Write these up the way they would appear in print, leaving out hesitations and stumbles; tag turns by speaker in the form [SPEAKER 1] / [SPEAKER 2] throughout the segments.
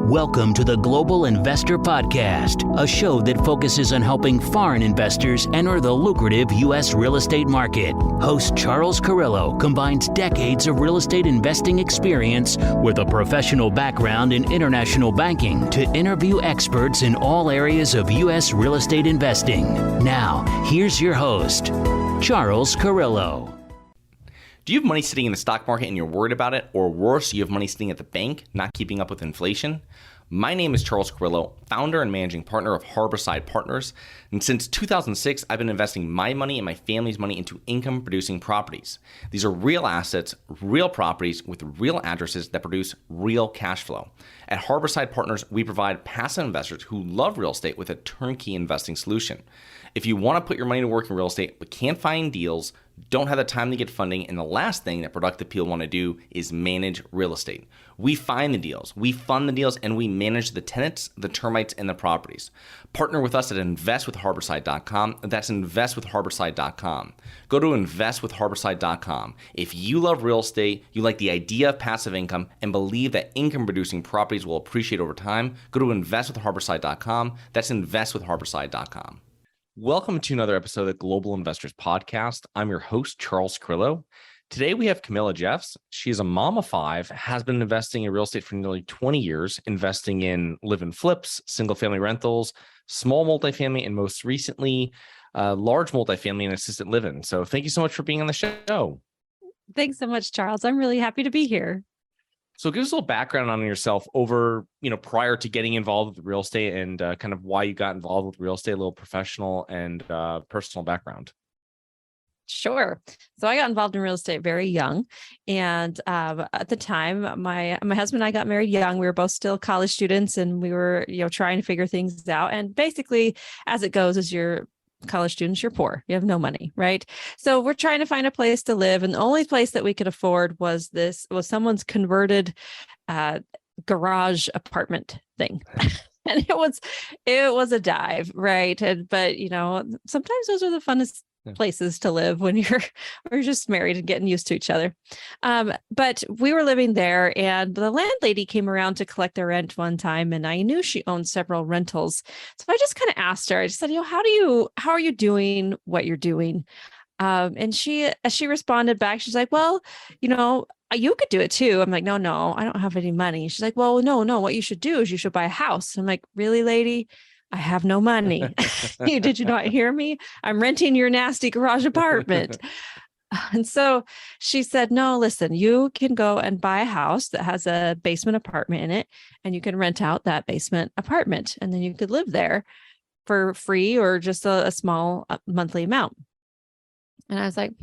[SPEAKER 1] Welcome to the Global Investor Podcast, a show that focuses on helping foreign investors enter the lucrative U.S. real estate market. Host Charles Carillo combines decades of real estate investing experience with a professional background in international banking to interview experts in all areas of U.S. real estate investing. Now, here's your host, Charles Carillo.
[SPEAKER 2] Do you have money sitting in the stock market and you're worried about it? Or worse, you have money sitting at the bank, not keeping up with inflation? My name is Charles Carillo, founder and managing partner of Harborside Partners. And since 2006, I've been investing my money and my family's money into income-producing properties. These are real assets, real properties with real addresses that produce real cash flow. At Harborside Partners, we provide passive investors who love real estate with a turnkey investing solution. If you want to put your money to work in real estate but can't find deals, don't have the time to get funding, and the last thing that productive people want to do is manage real estate. We find the deals, we fund the deals, and we manage the tenants, the termites, and the properties. Partner with us at investwithharborside.com. That's investwithharborside.com. Go to investwithharborside.com. If you love real estate, you like the idea of passive income, and believe that income-producing properties will appreciate over time, go to investwithharborside.com. That's investwithharborside.com. Welcome to another episode of the Global Investors Podcast. I'm your host, Charles Carillo. Today we have Camilla Jeffs. She's a mom of five, has been investing in real estate for nearly 20 years, investing in live-in flips, single-family rentals, small multifamily, and most recently, large multifamily and assisted living. So thank you so much for being on the show.
[SPEAKER 3] Thanks so much, Charles. I'm really happy to be here.
[SPEAKER 2] So give us a little background on yourself over, prior to getting involved with real estate and kind of why you got involved with real estate, a little professional and personal background.
[SPEAKER 3] Sure. So I got involved in real estate very young. And at the time, my husband and I got married young. We were both still college students and we were, trying to figure things out. And basically, as it goes, as you're college students, you're poor. You have no money, right? So we're trying to find a place to live. And the only place that we could afford was someone's converted garage apartment thing. And it was a dive, right? But sometimes those are the funnest places to live when you're just married and getting used to each other. But we were living there and the landlady came around to collect their rent one time. And I knew she owned several rentals. So I just kind of asked her, I just said, how are you doing what you're doing? And she responded back, she's like, well, you could do it too. I'm like, no, I don't have any money. She's like, well, no, what you should do is you should buy a house. I'm like, really, lady? I have no money. Did you not hear me? I'm renting your nasty garage apartment. And so she said, no, listen, you can go and buy a house that has a basement apartment in it, and you can rent out that basement apartment. And then you could live there for free or just a small monthly amount. And I was like,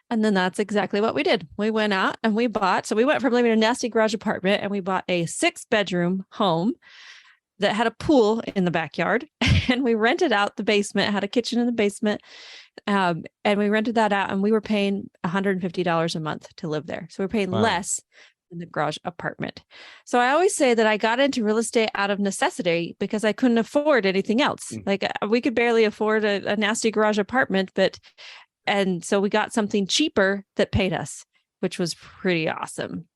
[SPEAKER 3] And then that's exactly what we did. We went out and we went from living in a nasty garage apartment and we bought a 6-bedroom home that had a pool in the backyard, and we rented out the basement, had a kitchen in the basement. And we rented that out and we were paying $150 a month to live there. So we're paying less than the garage apartment. So I always say that I got into real estate out of necessity because I couldn't afford anything else. Like we could barely afford a nasty garage apartment, and so we got something cheaper that paid us, which was pretty awesome.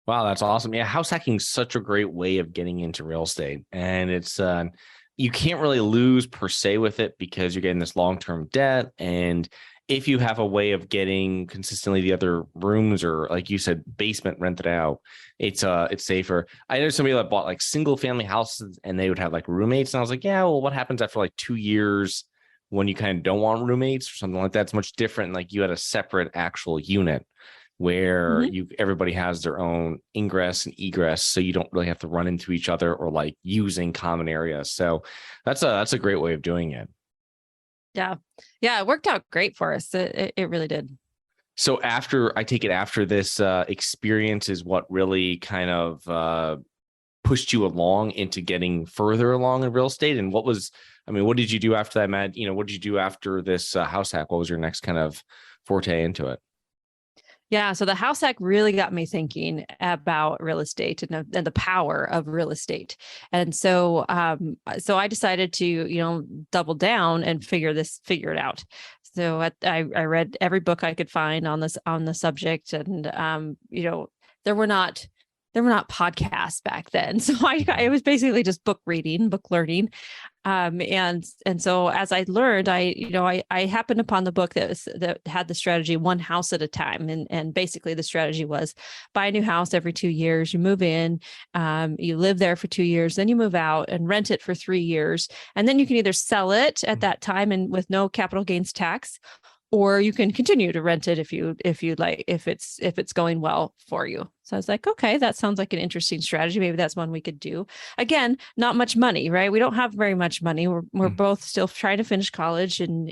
[SPEAKER 2] Wow, that's awesome. Yeah, house hacking is such a great way of getting into real estate. And it's you can't really lose per se with it because you're getting this long-term debt. And if you have a way of getting consistently the other rooms or, like you said, basement rented out, it's safer. I know somebody that bought like single family houses and they would have like roommates. And I was like, yeah, well, what happens after like 2 years when you kind of don't want roommates or something like that? It's much different. Like you had a separate actual unit where everybody has their own ingress and egress, so you don't really have to run into each other or like using common areas. So that's a great way of doing it.
[SPEAKER 3] Yeah, it worked out great for us. It really did.
[SPEAKER 2] So after this experience is what really kind of pushed you along into getting further along in real estate. And what did you do after that, Matt? What did you do after this house hack? What was your next kind of forte into it?
[SPEAKER 3] Yeah. So the house hack really got me thinking about real estate and the power of real estate. And so I decided to, double down and figure it out. So I read every book I could find on the subject. And, there were not there were not podcasts back then. So it was basically just book reading, book learning. And so as I learned, I happened upon the book that had the strategy one house at a time. And basically the strategy was buy a new house every 2 years, you move in, you live there for 2 years, then you move out and rent it for 3 years. And then you can either sell it at that time and with no capital gains tax, or you can continue to rent it if it's going well for you. So I was like, okay, that sounds like an interesting strategy. Maybe that's one we could do. Again, not much money, right? We don't have very much money. We're both still trying to finish college and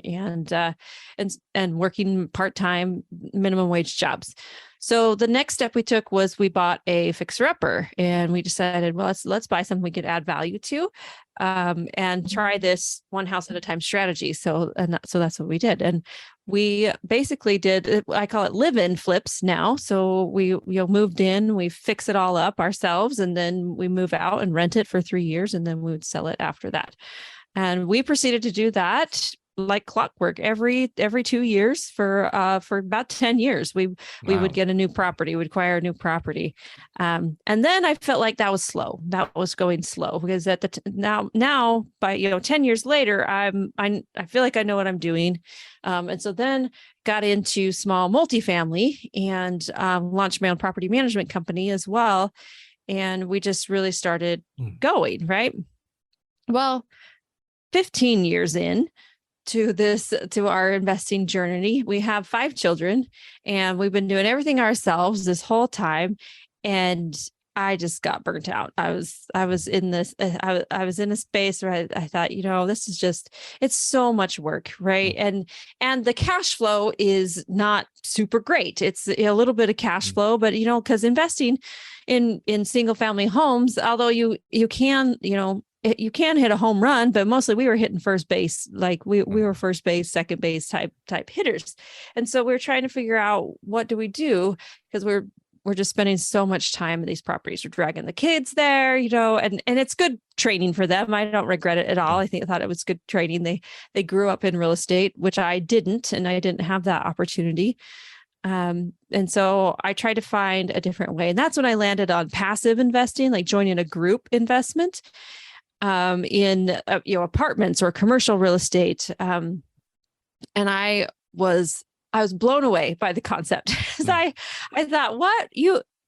[SPEAKER 3] working part-time minimum wage jobs. So the next step we took was we bought a fixer-upper, and we decided, well, let's buy something we could add value to, and try this one house at a time strategy. So that's what we did. And we basically did, I call it live-in flips now. So we moved in, we fix it all up ourselves, and then we move out and rent it for 3 years, and then we would sell it after that. And we proceeded to do that like clockwork every 2 years for about 10 years. We would get a new property, would acquire a new property. And then I felt like that was slow. That was going slow because now by 10 years later, I feel like I know what I'm doing. And so then got into small multifamily and launched my own property management company as well. And we just really started going, right? Well, 15 years in to our investing journey, we have 5 children, and we've been doing everything ourselves this whole time. And I just got burnt out. I was in a space where I thought, this is it's so much work, right? And the cash flow is not super great. It's a little bit of cash flow, but because investing in single family homes, although you can hit a home run, but mostly we were hitting first base. Like we were first base, second base type hitters. And so we were trying to figure out, what do we do? Because we're just spending so much time in these properties. We're dragging the kids there, and it's good training for them. I don't regret it at all. I thought it was good training. They grew up in real estate, which I didn't, and I didn't have that opportunity. And so I tried to find a different way. And that's when I landed on passive investing, like joining a group investment in apartments or commercial real estate. And I was blown away by the concept because I thought,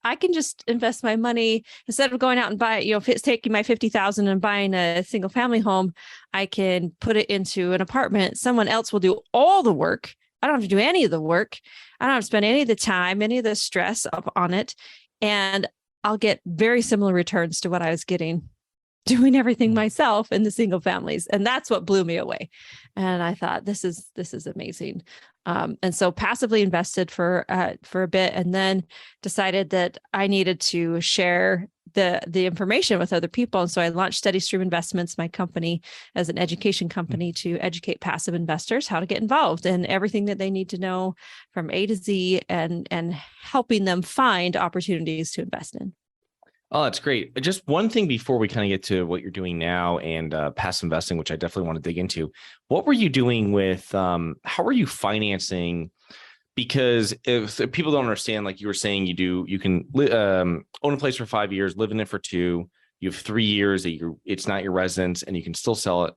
[SPEAKER 3] I can just invest my money instead of going out and buy, taking my $50,000 and buying a single family home. I can put it into an apartment. Someone else will do all the work. I don't have to do any of the work. I don't have to spend any of the time, any of the stress up on it. And I'll get very similar returns to what I was getting doing everything myself in the single families. And that's what blew me away. And I thought, this is amazing. And so passively invested for a bit, and then decided that I needed to share the information with other people. And so I launched Steady Stream Investments, my company, as an education company to educate passive investors how to get involved in everything that they need to know from A to Z, and helping them find opportunities to invest in.
[SPEAKER 2] Oh, that's great. Just one thing before we kind of get to what you're doing now and passive investing, which I definitely want to dig into. What were you doing with, how are you financing? Because if people don't understand, like you were saying, you can own a place for 5 years, live in it for 2. You have 3 years that it's not your residence, and you can still sell it.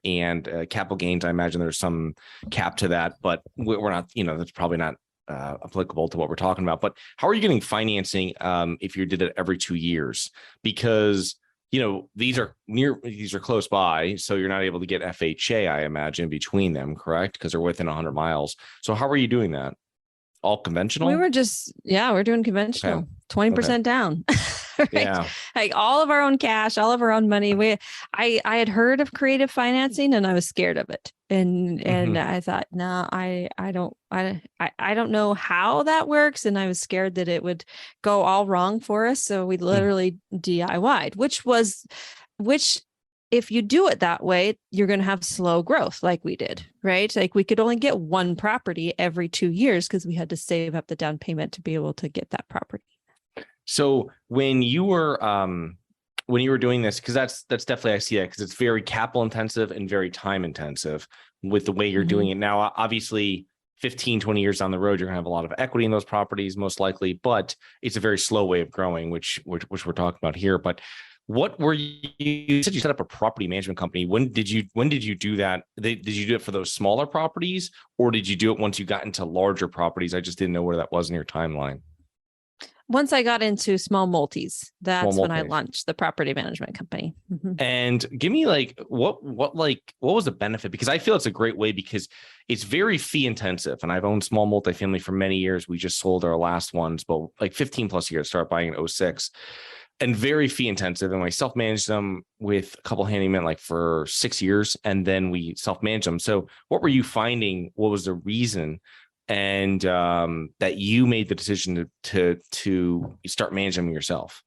[SPEAKER 2] And capital gains, I imagine there's some cap to that, but we're not, that's probably not applicable to what we're talking about. But how are you getting financing if you did it every 2 years? Because these are close by, so you're not able to get FHA, I imagine, between them, correct? Because they're within 100 miles. So how are you doing that? All conventional?
[SPEAKER 3] We're doing conventional, okay. 20% down. Right? Yeah. Like all of our own cash, all of our own money. I had heard of creative financing, and I was scared of it. And I thought, no, I don't know how that works. And I was scared that it would go all wrong for us. So we literally DIY'd, which if you do it that way, you're going to have slow growth like we did, right? Like we could only get one property every 2 years because we had to save up the down payment to be able to get that property.
[SPEAKER 2] So when you were doing this, because that's definitely, I see that, because it's very capital intensive and very time intensive with the way you're doing it now. Obviously, 15, 20 years down the road, you're going to have a lot of equity in those properties, most likely, but it's a very slow way of growing, which we're talking about here. But what were you said you set up a property management company. When did you do that? Did you do it for those smaller properties, or did you do it once you got into larger properties? I just didn't know where that was in your timeline.
[SPEAKER 3] Once I got into small multis, that's when I
[SPEAKER 2] multis.
[SPEAKER 3] launched the property management company.
[SPEAKER 2] And give me like what was the benefit? Because I feel it's a great way because it's very fee intensive. And I've owned small multifamily for many years. We just sold our last ones, but like 15 plus years, started buying in 2006, and very fee intensive. And I self-managed them with a couple handymen like for 6 years, and then we self-managed them. So what were you finding? What was the reason? And that you made the decision to start managing them yourself?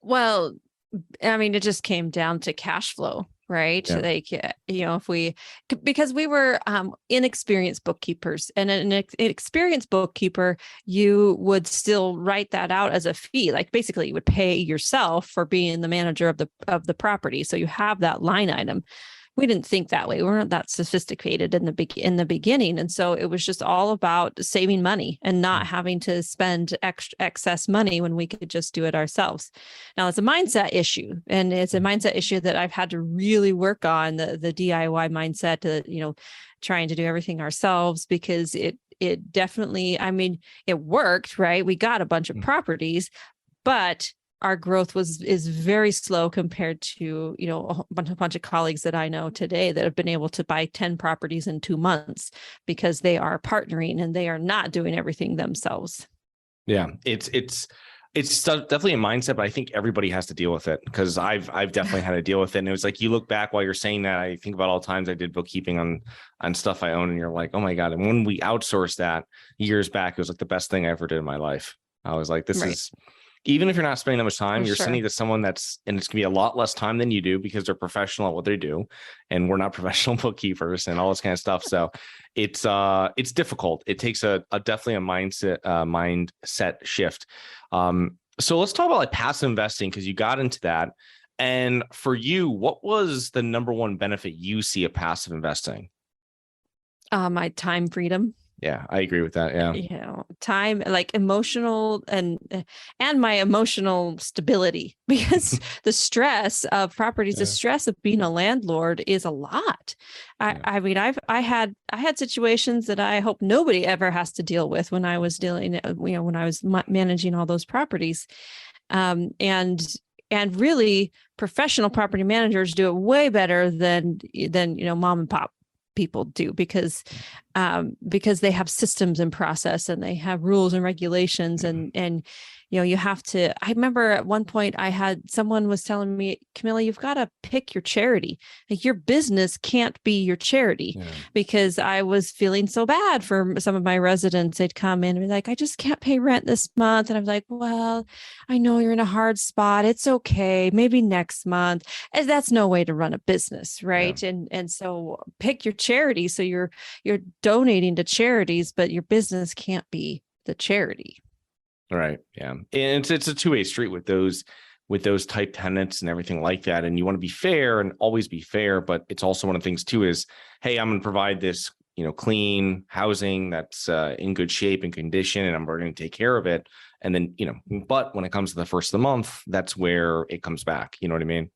[SPEAKER 3] Well, I mean, it just came down to cash flow, right?
[SPEAKER 2] Yeah.
[SPEAKER 3] Like, because we were inexperienced bookkeepers, and an experienced bookkeeper, you would still write that out as a fee. Like basically you would pay yourself for being the manager of the property. So you have that line item. We didn't think that way. We weren't that sophisticated in the beginning. And so it was just all about saving money and not having to spend excess money when we could just do it ourselves. Now it's a mindset issue, and it's a mindset issue that I've had to really work on, the DIY mindset, to, trying to do everything ourselves, because it definitely, I mean, it worked, right? We got a bunch of properties, but our growth is very slow compared to, a bunch of colleagues that I know today that have been able to buy 10 properties in 2 months because they are partnering and they are not doing everything themselves.
[SPEAKER 2] Yeah, it's definitely a mindset, but I think everybody has to deal with it, because I've definitely had to deal with it. And it was like, you look back while you're saying that, I think about all the times I did bookkeeping on stuff I own, and you're like, oh my God. And when we outsourced that years back, it was like the best thing I ever did in my life. I was like, this is, even if you're not spending that much time, you're sending to someone and it's going to be a lot less time than you do, because they're professional at what they do. And we're not professional bookkeepers and all this kind of stuff. So it's difficult. It takes definitely a mindset shift. So let's talk about like passive investing, because you got into that. And for you, what was the number one benefit you see of passive investing?
[SPEAKER 3] My time freedom.
[SPEAKER 2] Yeah, I agree with that. Yeah.
[SPEAKER 3] Time, like emotional and my emotional stability, because the stress of properties, the stress of being a landlord is a lot. I mean, I had situations that I hope nobody ever has to deal with when I was when I was managing all those properties. And really professional property managers do it way better than mom and pop people do, because they have systems and process, and they have rules and regulations, and you have to. I remember at one point someone was telling me, Camilla, you've got to pick your charity. Like, your business can't be your charity, because I was feeling so bad for some of my residents. They'd come in and be like, I just can't pay rent this month. And I'm like, well, I know you're in a hard spot. It's okay. Maybe next month. And that's no way to run a business. Right. Yeah. And so pick your charity. So you're donating to charities, but your business can't be the charity.
[SPEAKER 2] Right. Yeah. And it's a two-way street with those type tenants and everything like that. And you want to be fair and always be fair. But it's also one of the things too is, hey, I'm going to provide this, clean housing that's in good shape and condition, and I'm going to take care of it. And then, but when it comes to the first of the month, that's where it comes back. You know what I mean?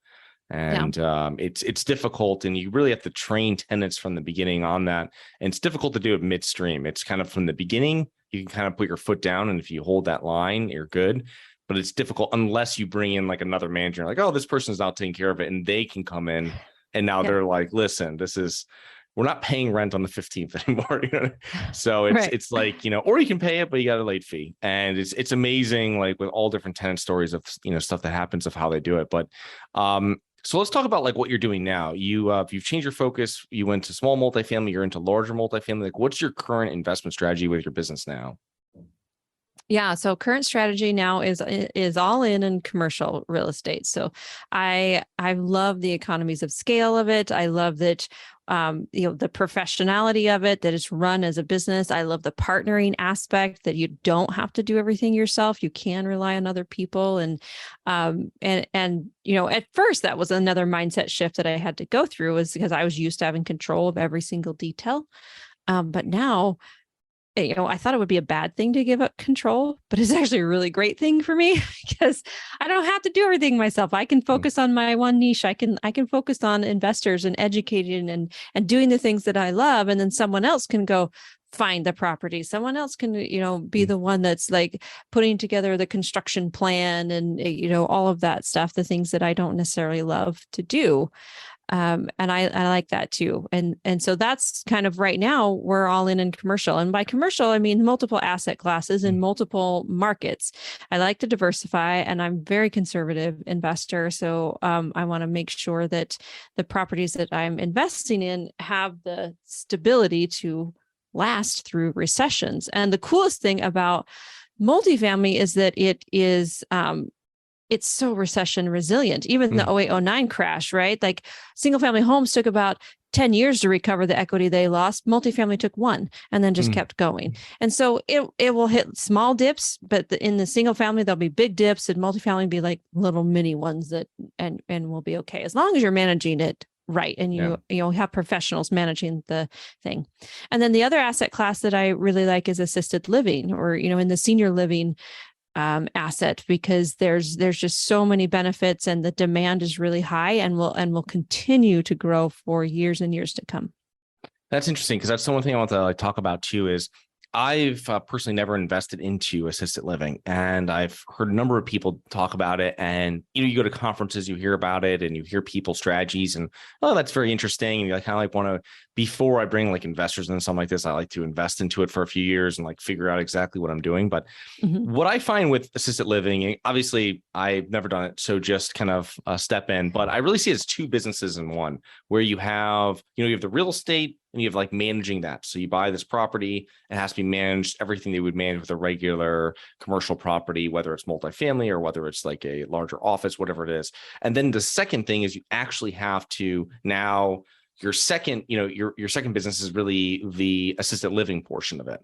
[SPEAKER 2] And it's difficult, and you really have to train tenants from the beginning on that. And it's difficult to do it midstream. It's kind of from the beginning, you can kind of put your foot down, and if you hold that line, you're good. But it's difficult unless you bring in like another manager, like, oh, this person's now taking care of it, and they can come in, and now they're like, listen, we're not paying rent on the 15th anymore. So it's like, or you can pay it, but you got a late fee. And it's amazing, like with all different tenant stories of, stuff that happens of how they do it. But so let's talk about like what you're doing now. You've changed your focus. You went to small multifamily, you're into larger multifamily. Like, what's your current investment strategy with your business now?
[SPEAKER 3] Yeah. So current strategy now is all in commercial real estate. So I love the economies of scale of it. I love that, the professionality of it, that it's run as a business. I love the partnering aspect, that you don't have to do everything yourself. You can rely on other people. And at first that was another mindset shift that I had to go through, was because I was used to having control of every single detail. But now, I thought it would be a bad thing to give up control, but it's actually a really great thing for me because I don't have to do everything myself. I can focus on my one niche. I can focus on investors and educating and doing the things that I love. And then someone else can go find the property. Someone else can, be the one that's like putting together the construction plan and, all of that stuff, the things that I don't necessarily love to do. And I like that too. And so that's kind of right now we're all in commercial. And by commercial, I mean multiple asset classes and multiple markets. I like to diversify, and I'm very conservative investor. So I want to make sure that the properties that I'm investing in have the stability to last through recessions. And the coolest thing about multifamily is that it is it's so recession resilient. Even the 0809 crash, right? Like single family homes took about 10 years to recover the equity they lost. Multifamily took one and then just kept going. And so it will hit small dips, but in the single family, there'll be big dips, and multifamily will be like little mini ones that and will be okay as long as you're managing it right. And you have professionals managing the thing. And then the other asset class that I really like is assisted living, or, in the senior living asset, because there's just so many benefits, and the demand is really high and will continue to grow for years and years to come.
[SPEAKER 2] That's interesting, because that's the one thing I want to talk about too. Is I've personally never invested into assisted living, and I've heard a number of people talk about it. And you go to conferences, you hear about it, and you hear people's strategies, and that's very interesting. And you kind of like want to, before I bring like investors in something like this, I like to invest into it for a few years and like figure out exactly what I'm doing. But what I find with assisted living, obviously I've never done it, so just kind of step in, but I really see it as two businesses in one, where you have, you have the real estate and you have like managing that. So you buy this property, it has to be managed, everything they would manage with a regular commercial property, whether it's multifamily or whether it's like a larger office, whatever it is. And then the second thing is you actually have to now, your second, your second business is really the assisted living portion of it.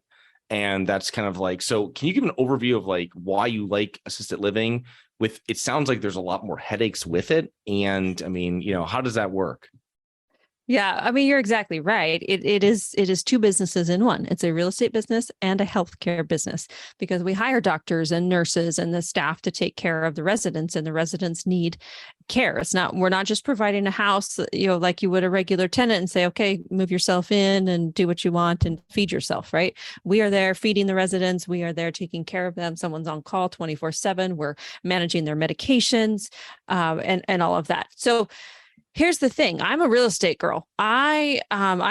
[SPEAKER 2] And that's kind of like, so can you give an overview of like why you like assisted living? It sounds like there's a lot more headaches with it. And I mean, how does that work?
[SPEAKER 3] Yeah, I mean, you're exactly right. It is two businesses in one. It's a real estate business and a healthcare business, because we hire doctors and nurses and the staff to take care of the residents, and the residents need care. We're not just providing a house, like you would a regular tenant and say, okay, move yourself in and do what you want and feed yourself, right? We are there feeding the residents. We are there taking care of them. Someone's on call 24/7. We're managing their medications, and all of that. So here's the thing. I'm a real estate girl. I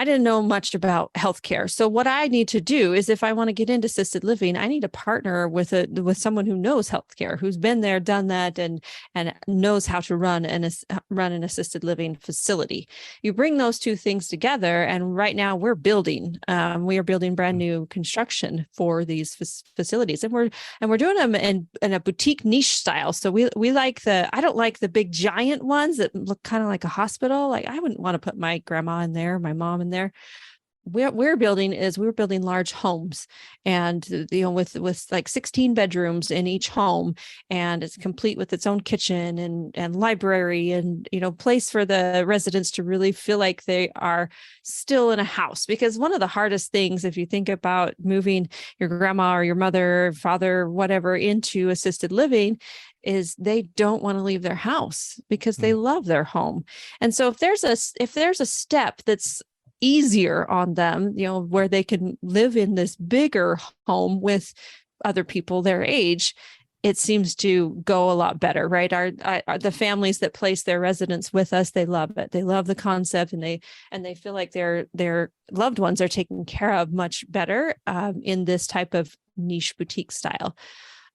[SPEAKER 3] didn't know much about healthcare. So what I need to do is, if I want to get into assisted living, I need to partner with someone who knows healthcare, who's been there, done that, and knows how to run an assisted living facility. You bring those two things together, and right now we are building brand new construction for these facilities, and we're doing them in a boutique niche style. So we like I don't like the big giant ones that look kind of like a hospital. Like I wouldn't want to put my grandma in there, my mom in there. We're building large homes, and with like 16 bedrooms in each home, and it's complete with its own kitchen and library and place for the residents to really feel like they are still in a house. Because one of the hardest things, if you think about moving your grandma or your mother, father, whatever, into assisted living, is they don't want to leave their house because they love their home. And so if there's a step that's easier on them, where they can live in this bigger home with other people their age, it seems to go a lot better, right? The families that place their residents with us, they love it. They love the concept, and they feel like their loved ones are taken care of much better in this type of niche boutique style.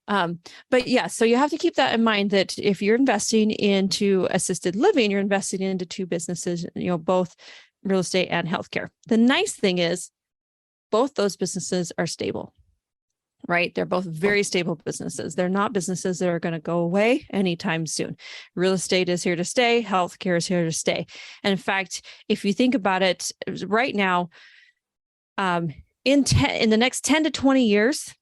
[SPEAKER 3] But yeah, so you have to keep that in mind, that if you're investing into assisted living, you're investing into two businesses, both real estate and healthcare. The nice thing is both those businesses are stable, right? They're both very stable businesses. They're not businesses that are going to go away anytime soon. Real estate is here to stay. Healthcare is here to stay. And in fact, if you think about it right now, in the next 10 to 20 years,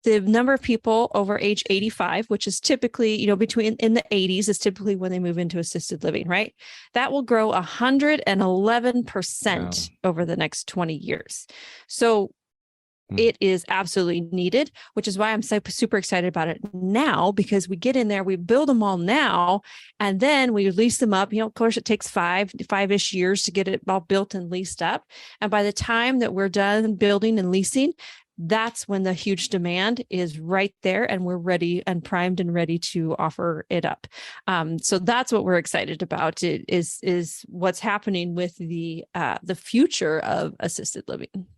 [SPEAKER 3] the number of people over age 85, which is typically, between in the 80s is typically when they move into assisted living, right? That will grow 111% over the next 20 years. So it is absolutely needed, which is why I'm super excited about it now, because we get in there, we build them all now, and then we lease them up. Of course, it takes five-ish years to get it all built and leased up. And by the time that we're done building and leasing, that's when the huge demand is right there, and we're ready and primed and ready to offer it up. So that's what we're excited about. It is what's happening with the future of assisted living.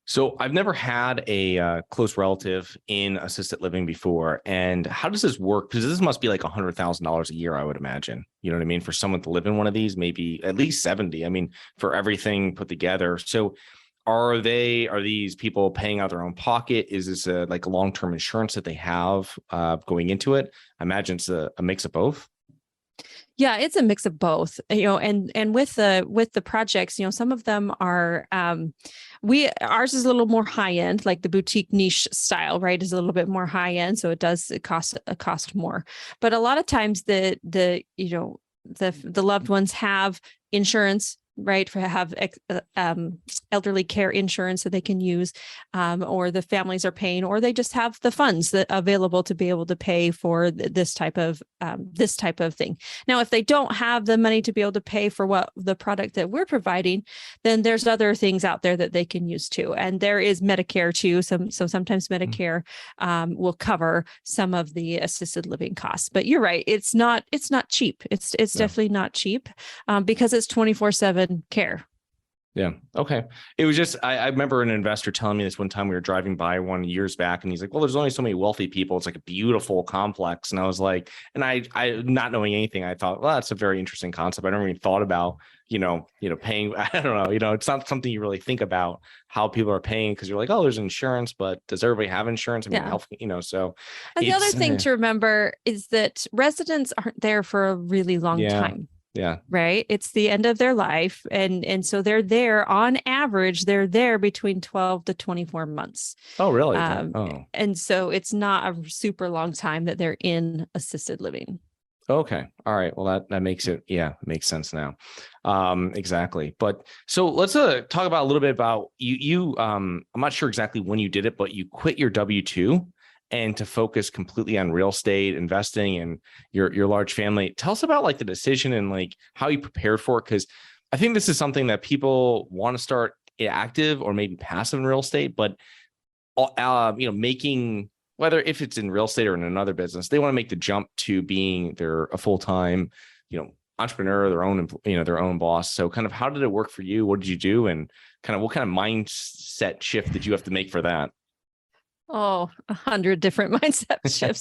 [SPEAKER 2] So I've never had a close relative in assisted living before. And how does this work? Because this must be like $100,000 a year, I would imagine. You know what I mean? For someone to live in one of these, maybe at least 70. I mean, for everything put together. So are these people paying out of their own pocket? Is this like a long-term insurance that they have going into it? I imagine it's a mix of both.
[SPEAKER 3] Yeah, it's a mix of both, and with the projects, some of them are, ours is a little more high end, like the boutique niche style, right? Is a little bit more high end. So it cost more, but a lot of times the loved ones have insurance, right? Have elderly care insurance that they can use, or the families are paying, or they just have the funds that available to be able to pay for this type of thing. Now, if they don't have the money to be able to pay for what the product that we're providing, then there's other things out there that they can use too. And there is Medicare too. So sometimes Medicare will cover some of the assisted living costs. But you're right; it's not cheap. It's definitely not cheap, because it's 24/7 care.
[SPEAKER 2] Yeah. Okay. It was just, I remember an investor telling me this one time. We were driving by one years back, and he's like, well, there's only so many wealthy people. It's like a beautiful complex. And I was like, and I not knowing anything, I thought, well, that's a very interesting concept. I never even thought about, paying, I don't know, it's not something you really think about how people are paying, because you're like, oh, there's insurance, but does everybody have insurance? I mean, health, so.
[SPEAKER 3] And the other thing to remember is that residents aren't there for a really long time.
[SPEAKER 2] Yeah.
[SPEAKER 3] Right. It's the end of their life. And so they're there on average, they're there between 12 to 24 months.
[SPEAKER 2] Oh, really?
[SPEAKER 3] And so it's not a super long time that they're in assisted living.
[SPEAKER 2] Okay. All right. Well, that makes it, makes sense now. Exactly. But so let's talk about a little bit about you. I'm not sure exactly when you did it, but you quit your W-2 and to focus completely on real estate investing and your large family. Tell us about like the decision and like how you prepared for it. Cause I think this is something that people want to start active or maybe passive in real estate, but making, whether if it's in real estate or in another business, they want to make the jump to being a full-time, entrepreneur, their own boss. So kind of how did it work for you? What did you do? And kind of what kind of mindset shift did you have to make for that?
[SPEAKER 3] Oh, 100 different mindset shifts.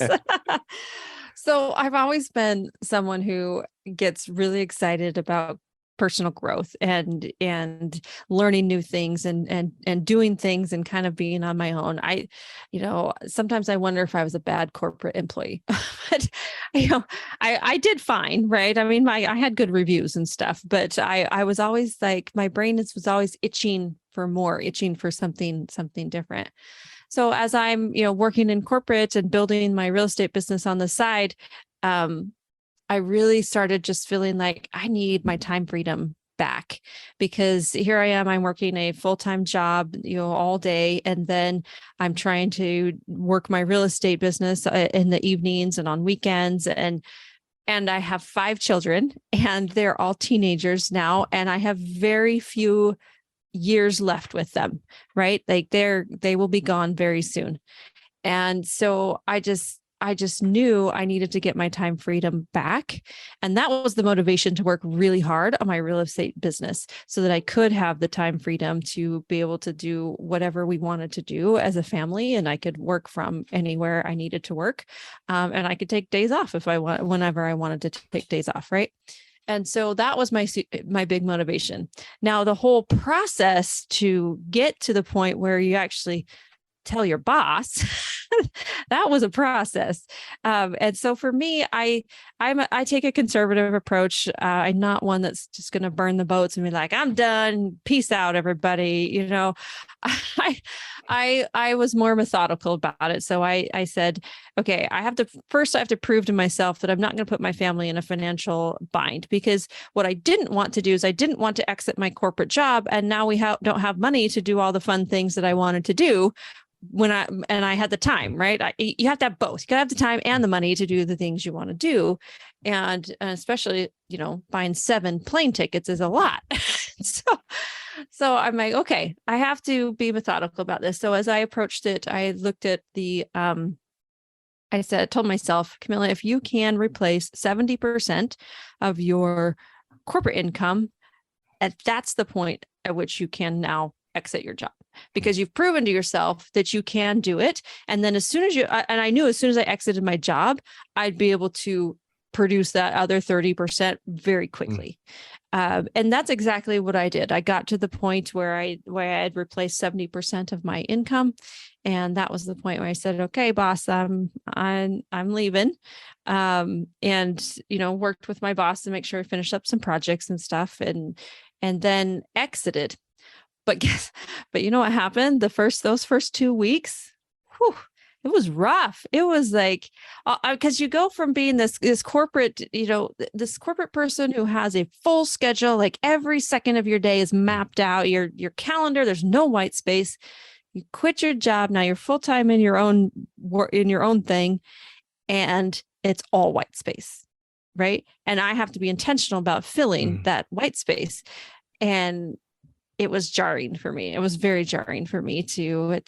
[SPEAKER 3] So I've always been someone who gets really excited about personal growth and learning new things and doing things and kind of being on my own. Sometimes I wonder if I was a bad corporate employee, but I did fine, right? I mean, I had good reviews and stuff, but I was always like, my brain was always itching for more, itching for something different. So as I'm, working in corporate and building my real estate business on the side, I really started just feeling like I need my time freedom back, because here I am, I'm working a full-time job, all day. And then I'm trying to work my real estate business in the evenings and on weekends. And I have 5 children, and they're all teenagers now. And I have very few years left with them, right? Like they will be gone very soon. And so I just knew I needed to get my time freedom back. And that was the motivation to work really hard on my real estate business so that I could have the time freedom to be able to do whatever we wanted to do as a family. And I could work from anywhere I needed to work. And I could take days off whenever I wanted to take days off. Right. And so that was my big motivation. Now, the whole process to get to the point where you actually tell your boss that was a process. And so for me, I take a conservative approach. I'm not one that's just going to burn the boats and be like, I'm done. Peace out, everybody. I was more methodical about it. So I said, okay, I have to prove to myself that I'm not going to put my family in a financial bind, because what I didn't want to do is I didn't want to exit my corporate job. And now we don't have money to do all the fun things that I wanted to do I had the time, right? You have to have both. You gotta have the time and the money to do the things you want to do. And especially, buying 7 plane tickets is a lot. So I'm like, okay, I have to be methodical about this. So as I approached it, I looked at I told myself, Camilla, if you can replace 70% of your corporate income, and that's the point at which you can now exit your job, because you've proven to yourself that you can do it. And then as soon as I knew as soon as I exited my job, I'd be able to produce that other 30% very quickly. And that's exactly what I did. I got to the point where I had replaced 70% of my income. And that was the point where I said, okay, boss, I'm leaving. And, worked with my boss to make sure I finished up some projects and stuff, and then exited. But you know what happened? Those first 2 weeks, it was rough. It was like, because you go from being this corporate, this corporate person who has a full schedule, like every second of your day is mapped out, your calendar, there's no white space. You quit your job. Now you're full-time in your own thing, and it's all white space, right? And I have to be intentional about filling that white space. And it was jarring for me. It was very jarring for me to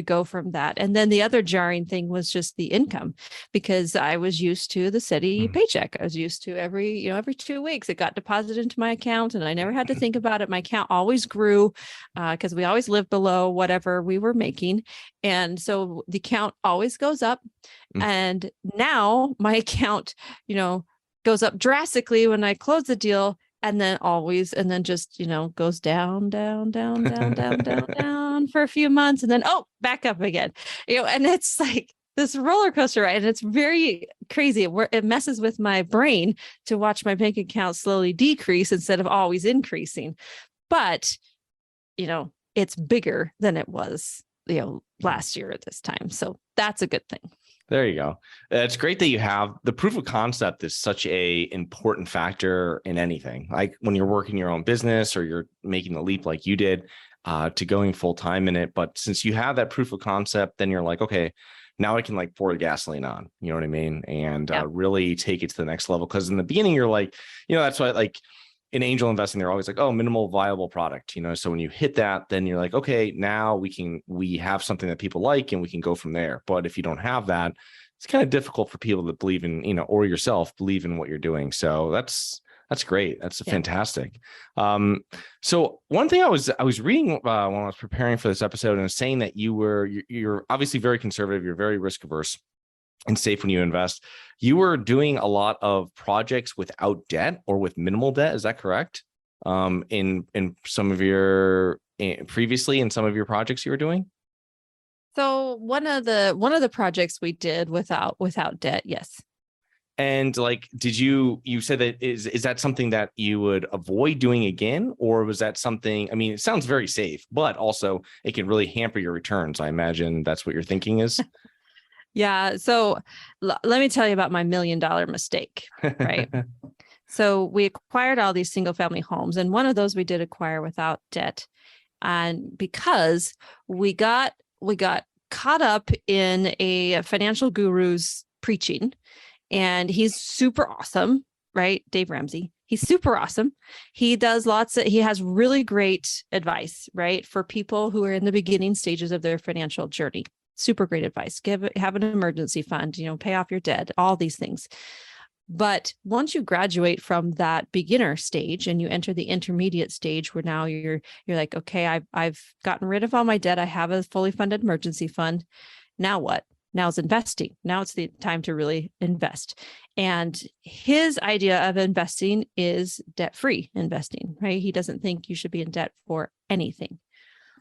[SPEAKER 3] go from that. And then the other jarring thing was just the income, because I was used to the steady paycheck. I was used to every 2 weeks it got deposited into my account, and I never had to think about it. My account always grew because we always lived below whatever we were making. And so the account always goes up. And now my account, goes up drastically when I close the deal. And then just, goes down, down, down, down, down, down, down for a few months. And then, back up again, and it's like this roller coaster ride. And it's very crazy. It messes with my brain to watch my bank account slowly decrease instead of always increasing. But, it's bigger than it was, last year at this time. So that's a good thing.
[SPEAKER 2] There you go. It's great that you have the proof of concept is such a important factor in anything. Like when you're working your own business or you're making the leap like you did to going full time in it. But since you have that proof of concept, then you're like, okay, now I can like pour the gasoline on, you know what I mean? And really take it to the next level. Because in the beginning, you're like, that's why like in angel investing, they're always like, minimal viable product, so when you hit that, then you're like, okay, now we have something that people like and we can go from there. But if you don't have that, it's kind of difficult for people to believe in, or yourself believe in what you're doing. So that's great. That's fantastic. So one thing I was reading when I was preparing for this episode, and saying that you're obviously very conservative. You're very risk averse and safe when you invest. You were doing a lot of projects without debt or with minimal debt. Is that correct? In some of your previously in some of your projects you were doing?
[SPEAKER 3] So one of the projects we did without debt. Yes.
[SPEAKER 2] And like, you said that is that something that you would avoid doing again? Or was that something, I mean, it sounds very safe, but also it can really hamper your returns. I imagine that's what your thinking is.
[SPEAKER 3] Yeah. So let me tell you about my $1 million mistake, right? So we acquired all these single family homes, and one of those we did acquire without debt. And because we got caught up in a financial guru's preaching, and he's super awesome, right? Dave Ramsey. He's super awesome. He has really great advice, right? For people who are in the beginning stages of their financial journey. Super great advice. Have an emergency fund, pay off your debt, all these things. But once you graduate from that beginner stage and you enter the intermediate stage, where now you're like, okay, I've gotten rid of all my debt. I have a fully funded emergency fund. Now what? Now it's investing. Now it's the time to really invest. And his idea of investing is debt-free investing, right? He doesn't think you should be in debt for anything.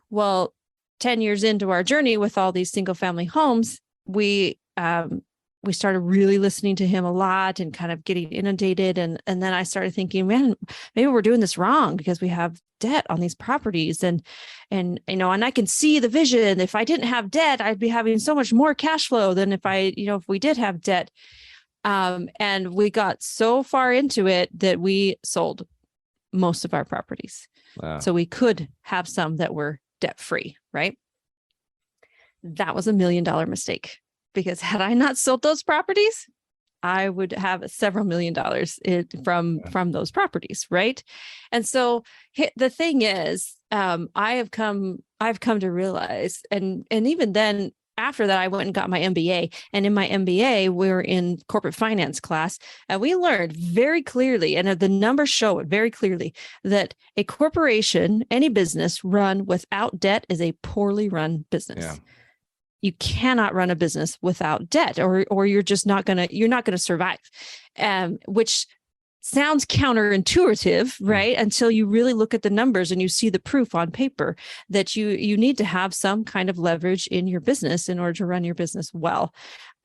[SPEAKER 3] Well, 10 years into our journey with all these single family homes, we started really listening to him a lot and kind of getting inundated. And then I started thinking, man, maybe we're doing this wrong because we have debt on these properties. And I can see the vision. If I didn't have debt, I'd be having so much more cash flow than if we did have debt. And we got so far into it that we sold most of our properties.
[SPEAKER 2] Wow.
[SPEAKER 3] So we could have some that were debt free, right? That was $1 million mistake, because had I not sold those properties, I would have several $1 million from those properties, right? And so the thing is, I've come to realize, and even then, after that, I went and got my MBA. And in my MBA, we were in corporate finance class, and we learned very clearly, and the numbers show it very clearly, that a corporation, any business run without debt is a poorly run business.
[SPEAKER 2] Yeah.
[SPEAKER 3] You cannot run a business without debt, or you're just not gonna survive. Which sounds counterintuitive, right? Until you really look at the numbers and you see the proof on paper that you need to have some kind of leverage in your business in order to run your business well,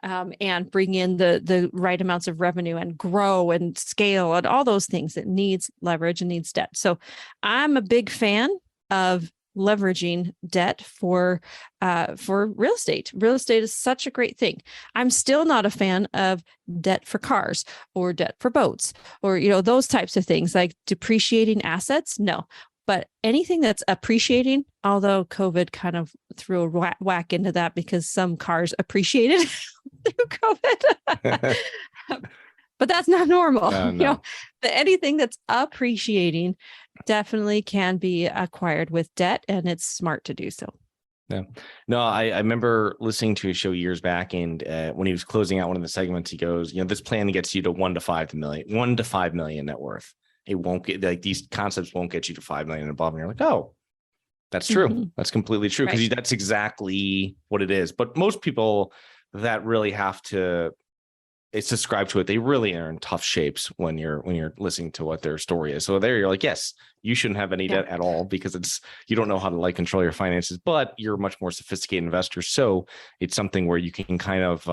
[SPEAKER 3] and bring in the right amounts of revenue and grow and scale and all those things. It needs leverage and needs debt. So I'm a big fan of leveraging debt for real estate. Real estate is such a great thing. I'm still not a fan of debt for cars or debt for boats or, those types of things like depreciating assets. No, but anything that's appreciating, although COVID kind of threw a whack into that because some cars appreciated through COVID. But that's not normal.
[SPEAKER 2] No.
[SPEAKER 3] Anything that's appreciating definitely can be acquired with debt, and it's smart to do so.
[SPEAKER 2] Yeah. No, I remember listening to a show years back, and when he was closing out one of the segments, he goes, this plan gets you to 1 to 5 million, 1 to 5 million net worth. It won't get, like, these concepts won't get you to 5 million and above. And you're like, oh, that's true. Mm-hmm. That's completely true. Because that's exactly what it is. But most people that really have to subscribe to it, they really are in tough shapes when you're listening to what their story is. So there you're like, yes, you shouldn't have any debt at all because you don't know how to control your finances, but you're a much more sophisticated investor. So it's something where you can kind of,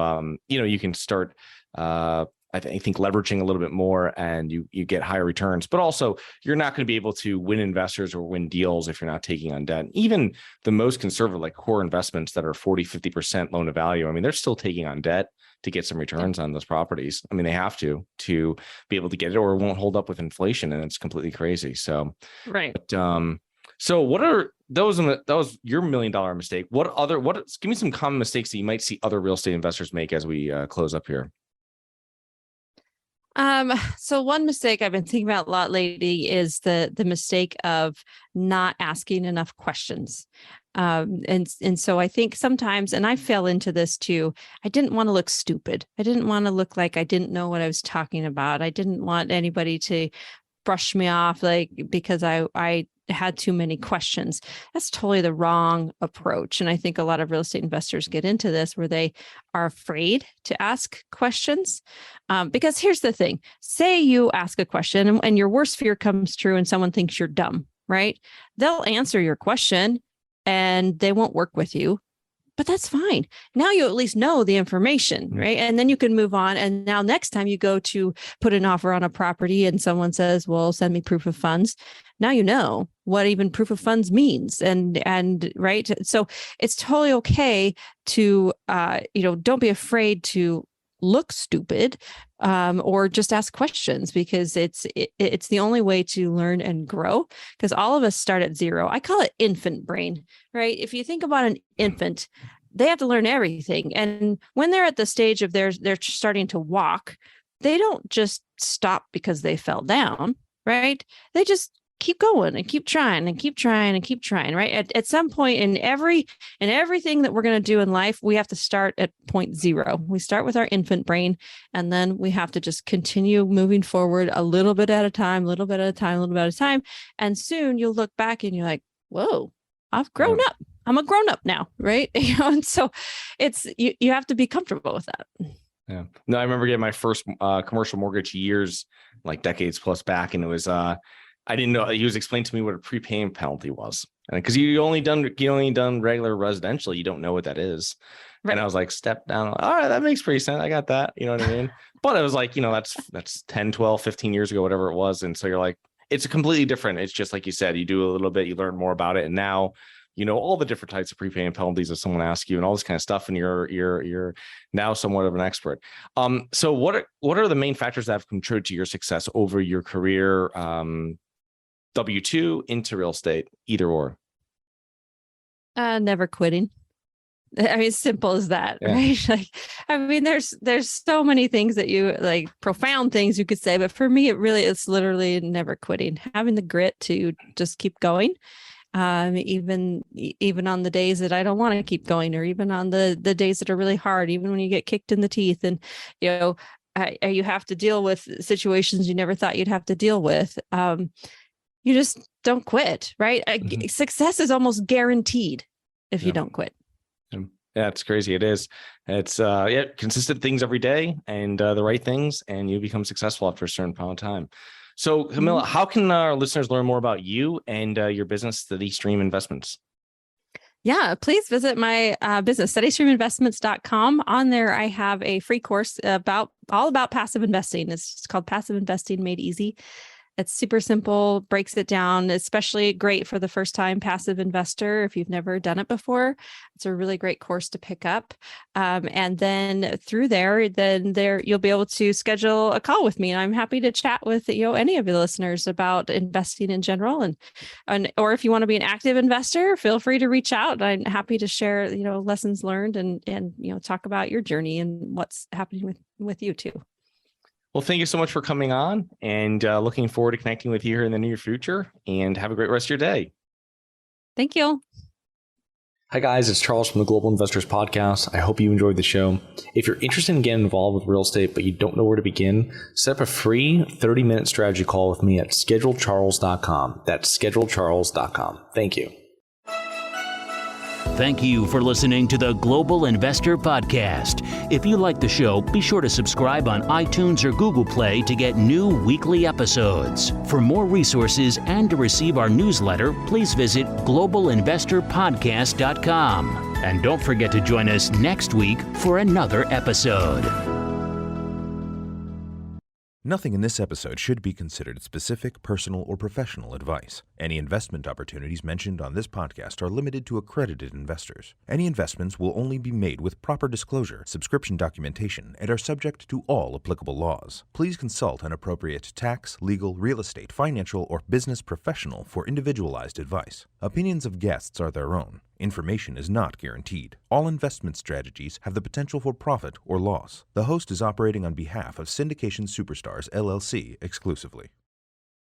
[SPEAKER 2] you can start, I think leveraging a little bit more, and you get higher returns, but also you're not going to be able to win investors or win deals if you're not taking on debt. Even the most conservative, like core investments that are 40-50% loan to value, I mean, they're still taking on debt to get some returns on those properties. I mean, they have to be able to get it, or it won't hold up with inflation, and it's completely crazy. So,
[SPEAKER 3] right.
[SPEAKER 2] But, so what are those? That was your $1 million mistake. Give me some common mistakes that you might see other real estate investors make as we close up here.
[SPEAKER 3] So one mistake I've been thinking about a lot lately is the mistake of not asking enough questions. And so I think sometimes, and I fell into this too, I didn't want to look stupid. I didn't want to look like I didn't know what I was talking about. I didn't want anybody to brush me off because I had too many questions. That's totally the wrong approach. And I think a lot of real estate investors get into this where they are afraid to ask questions. Because here's the thing, say you ask a question and your worst fear comes true and someone thinks you're dumb, right? They'll answer your question and they won't work with you, but that's fine. Now you at least know the information, right? And then you can move on. And now next time you go to put an offer on a property and someone says, well, send me proof of funds. Now you know what even proof of funds means. And right. So it's totally okay to, don't be afraid to look stupid, or just ask questions, because it's the only way to learn and grow, because all of us start at zero. I call it infant brain, right? If you think about an infant, they have to learn everything. And when they're at the stage of they're starting to walk, they don't just stop because they fell down, right? They just keep going and keep trying and keep trying and keep trying, right? At some point in everything that we're going to do in life, we have to start at point zero. We start with our infant brain, and then we have to just continue moving forward a little bit at a time, little bit at a time, little bit at a time. And soon you'll look back and you're like, whoa, I've grown up. I'm a grown up now, right? And so it's, you have to be comfortable with that.
[SPEAKER 2] Yeah. No, I remember getting my first commercial mortgage years, like decades plus back. And it was, I didn't know. He was explaining to me what a prepayment penalty was, because you only done regular residential. You don't know what that is.
[SPEAKER 3] Right.
[SPEAKER 2] And I was like, step down. All right, that makes pretty sense. I got that. You know what I mean? But it was like, that's 10, 12, 15 years ago, whatever it was. And so you're like, it's completely different. It's just like you said, you do a little bit, you learn more about it. And now, all the different types of prepayment penalties that someone asks you and all this kind of stuff. And you're now somewhat of an expert. So what are the main factors that have contributed to your success over your career? W-2 into real estate, either or?
[SPEAKER 3] Never quitting. I mean, simple as that,
[SPEAKER 2] Yeah.
[SPEAKER 3] right? Like, I mean, there's so many things that you like, profound things you could say, but for me, it's literally never quitting, having the grit to just keep going. Even on the days that I don't want to keep going, or even on the days that are really hard, even when you get kicked in the teeth and, you have to deal with situations you never thought you'd have to deal with. You just don't quit, right? Mm-hmm. Success is almost guaranteed if you don't quit.
[SPEAKER 2] Yeah, it's crazy. It is. It's consistent things every day and the right things, and you become successful after a certain amount of time. So, Camilla, how can our listeners learn more about you and your business, SteadyStream Investments?
[SPEAKER 3] Yeah, please visit my business, SteadyStreamInvestments.com. On there, I have a free course all about passive investing. It's called Passive Investing Made Easy. It's super simple, breaks it down, especially great for the first time passive investor. If you've never done it before, it's a really great course to pick up. And then through there, you'll be able to schedule a call with me. And I'm happy to chat with any of your listeners about investing in general. And or if you want to be an active investor, feel free to reach out. I'm happy to share, lessons learned and talk about your journey and what's happening with you too.
[SPEAKER 2] Well, thank you so much for coming on, and looking forward to connecting with you here in the near future, and have a great rest of your day.
[SPEAKER 3] Thank you.
[SPEAKER 2] Hi, guys. It's Charles from the Global Investors Podcast. I hope you enjoyed the show. If you're interested in getting involved with real estate, but you don't know where to begin, set up a free 30-minute strategy call with me at schedulecharles.com. That's schedulecharles.com. Thank you.
[SPEAKER 1] Thank you for listening to the Global Investor Podcast. If you like the show, be sure to subscribe on iTunes or Google Play to get new weekly episodes. For more resources and to receive our newsletter, please visit globalinvestorpodcast.com. And don't forget to join us next week for another episode.
[SPEAKER 4] Nothing in this episode should be considered specific, personal, or professional advice. Any investment opportunities mentioned on this podcast are limited to accredited investors. Any investments will only be made with proper disclosure, subscription documentation, and are subject to all applicable laws. Please consult an appropriate tax, legal, real estate, financial, or business professional for individualized advice. Opinions of guests are their own. Information is not guaranteed. All investment strategies have the potential for profit or loss. The host is operating on behalf of Syndication Superstars, LLC exclusively.